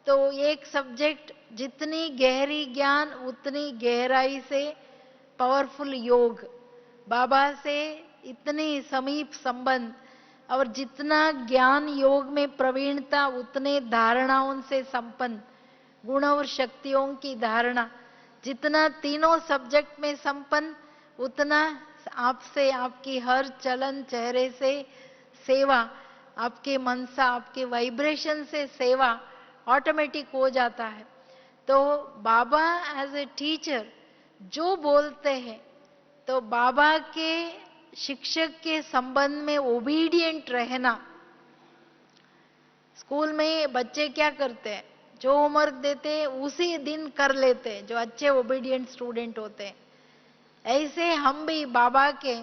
तो एक सब्जेक्ट जितनी गहरी ज्ञान उतनी गहराई से पावरफुल योग, बाबा से इतनी समीप संबंध, और जितना ज्ञान योग में प्रवीणता उतने धारणाओं से संपन्न, गुण और शक्तियों की धारणा, जितना तीनों सब्जेक्ट में संपन्न उतना आपसे, आपकी हर चलन चेहरे से सेवा, आपके मनसा, आपके वाइब्रेशन से सेवा ऑटोमेटिक हो जाता है। तो बाबा एज ए टीचर जो बोलते हैं, तो बाबा के शिक्षक के संबंध में ओबीडिएंट रहना। स्कूल में बच्चे क्या करते हैं? जो होमवर्क देते हैं उसी दिन कर लेते हैं, जो अच्छे ओबीडिएंट स्टूडेंट होते हैं। ऐसे हम भी बाबा के,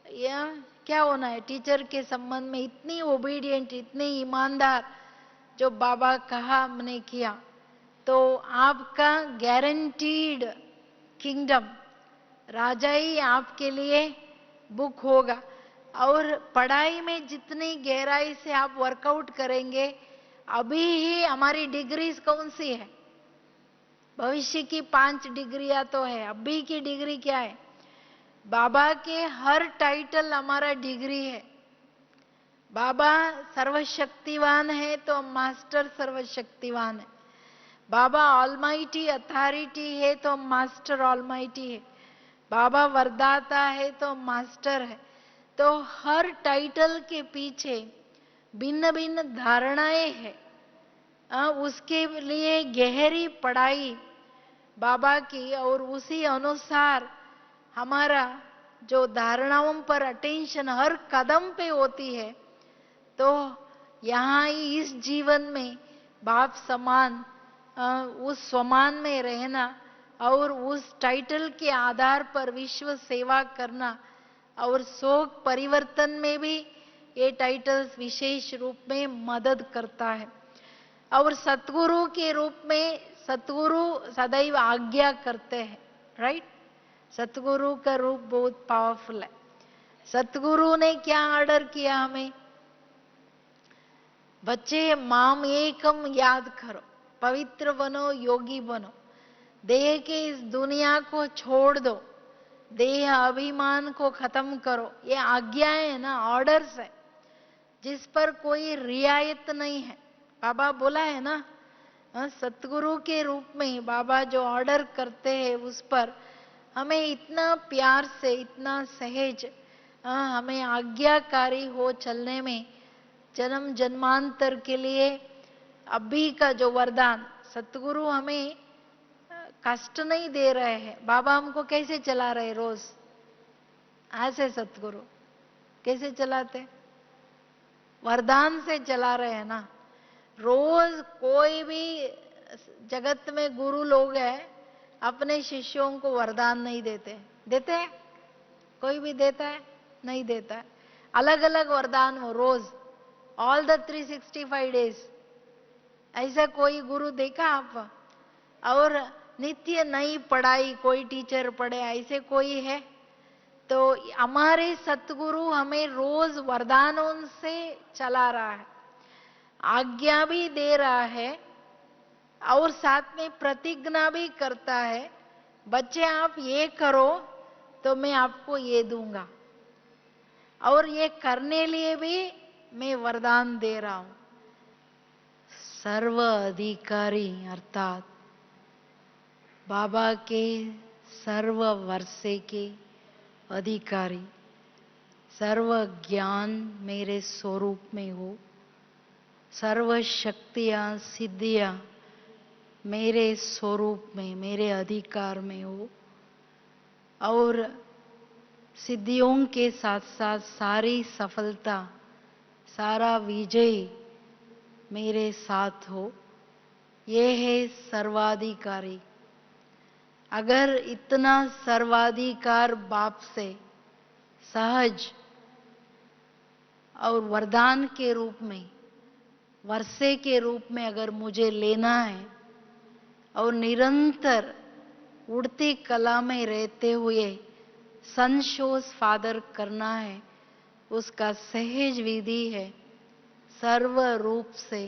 या क्या होना है, टीचर के संबंध में इतनी ओबीडिएंट, इतनी ईमानदार, जो बाबा कहा हमने किया, तो आपका गारंटीड किंगडम, राजा ही आपके लिए बुक होगा। और पढ़ाई में जितनी गहराई से आप वर्कआउट करेंगे, अभी ही हमारी डिग्रीज कौन सी है? भविष्य की 5 डिग्रियां तो है, अभी की डिग्री क्या है? बाबा के हर टाइटल हमारा डिग्री है। बाबा सर्वशक्तिवान है तो हम मास्टर सर्वशक्तिवान है। बाबा ऑलमाइटी अथॉरिटी है तो हम मास्टर ऑलमाइटी है। बाबा वरदाता है तो मास्टर है। तो हर टाइटल के पीछे भिन्न भिन्न धारणाएं हैं। उसके लिए गहरी पढ़ाई बाबा की, और उसी अनुसार हमारा जो धारणाओं पर अटेंशन हर कदम पे होती है, तो यहाँ ही इस जीवन में बाप समान उस समान में रहना, और उस टाइटल के आधार पर विश्व सेवा करना, और शोक परिवर्तन में भी ये टाइटल्स विशेष रूप में मदद करता है। और सतगुरु के रूप में, सतगुरु सदैव आज्ञा करते हैं, राइट? सतगुरु का रूप बहुत पावरफुल है। सतगुरु ने क्या ऑर्डर किया हमें? बच्चे माम एकम याद करो, पवित्र बनो, योगी बनो, देह के इस दुनिया को छोड़ दो, देह अभिमान को खत्म करो। ये आज्ञाएं है ना, ऑर्डर्स है, जिस पर कोई रियायत नहीं है। बाबा बोला है ना, सतगुरु के रूप में बाबा जो ऑर्डर करते हैं उस पर हमें इतना प्यार से, इतना सहज, हमें आज्ञाकारी हो चलने में, जन्म जन्मांतर के लिए अभी का जो वरदान, सतगुरु हमें कष्ट नहीं दे रहे हैं। बाबा हमको कैसे चला रहे? रोज ऐसे सतगुरु कैसे चलाते? वरदान से चला रहे हैं ना। रोज कोई भी जगत में गुरु लोग हैं, अपने शिष्यों को वरदान नहीं देते। देते हैं? कोई भी देता है? नहीं देता है। अलग अलग वरदान हो रोज, ऑल द 365 डेज। ऐसा कोई गुरु देखा आप? और नित्य नई पढ़ाई कोई टीचर पढ़े, ऐसे कोई है? तो हमारे सतगुरु हमें रोज वरदानों से चला रहा है, आज्ञा भी दे रहा है और साथ में प्रतिज्ञा भी करता है, बच्चे आप ये करो तो मैं आपको ये दूंगा, और ये करने लिए भी मैं वरदान दे रहा हूं। सर्व अधिकारी अर्थात बाबा के सर्व वर्षे के अधिकारी, सर्व ज्ञान मेरे स्वरूप में हो, सर्व शक्तियां सिद्धियां मेरे स्वरूप में, मेरे अधिकार में हो, और सिद्धियों के साथ साथ सारी सफलता, सारा विजय मेरे साथ हो, ये है सर्वाधिकारी। अगर इतना सर्वाधिकार बाप से सहज और वरदान के रूप में, वर्षे के रूप में अगर मुझे लेना है और निरंतर उड़ती कला में रहते हुए संशोष फादर करना है, उसका सहज विधि है सर्व रूप से,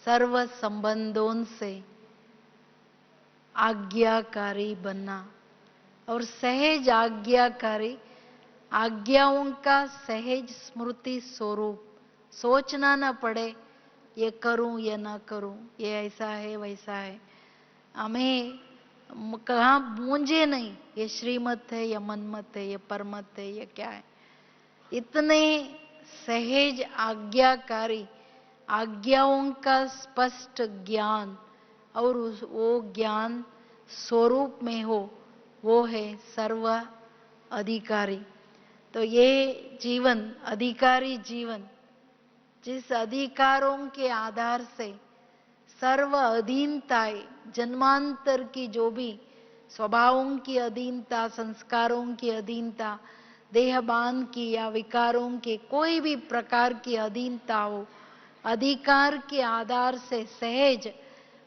सर्व संबंधों से आज्ञाकारी बनना। और सहज आज्ञाकारी, आज्ञाओं का सहज स्मृति स्वरूप, सोचना ना पड़े ये करूं या ना करूं, ये ऐसा है वैसा है, हमें कहाँ मूंझे नहीं, ये श्रीमत है या मनमत है, ये परमत है, ये क्या है। इतने सहज आज्ञाकारी, आज्ञाओं का स्पष्ट ज्ञान और वो ज्ञान स्वरूप में हो, वो है सर्व अधिकारी। तो ये जीवन, अधिकारी जीवन, जिस अधिकारों के आधार से सर्व अधीनताएं, जन्मांतर की जो भी स्वभावों की अधीनता, संस्कारों की अधीनता, देहबान की या विकारों के कोई भी प्रकार की अधीनता हो, अधिकार के आधार से सहज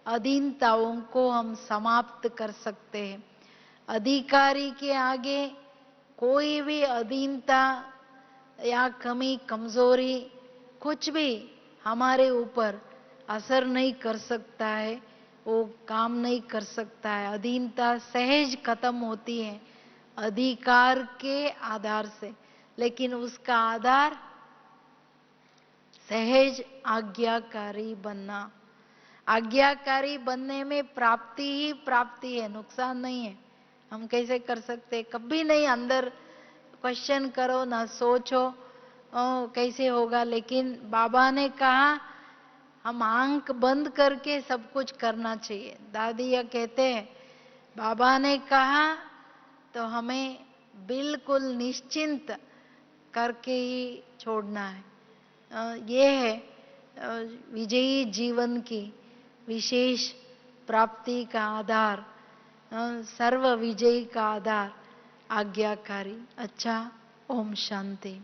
अधीनताओं को हम समाप्त कर सकते हैं। अधिकारी के आगे कोई भी अधीनता या कमी, कमजोरी, कुछ भी हमारे ऊपर असर नहीं कर सकता है, वो काम नहीं कर सकता है। अधीनता सहज खत्म होती है अधिकार के आधार से, लेकिन उसका आधार सहज आज्ञाकारी बनना। आज्ञाकारी बनने में प्राप्ति ही प्राप्ति है, नुकसान नहीं है। हम कैसे कर सकते? कभी नहीं अंदर क्वेश्चन करो, ना सोचो कैसे होगा। लेकिन बाबा ने कहा हम आंख बंद करके सब कुछ करना चाहिए। दादी ये कहते हैं बाबा ने कहा तो हमें बिल्कुल निश्चिंत करके ही छोड़ना है। ये है विजयी जीवन की विशेष प्राप्ति का आधार, सर्व विजयी का आधार आज्ञाकारी। अच्छा, ओम शांति।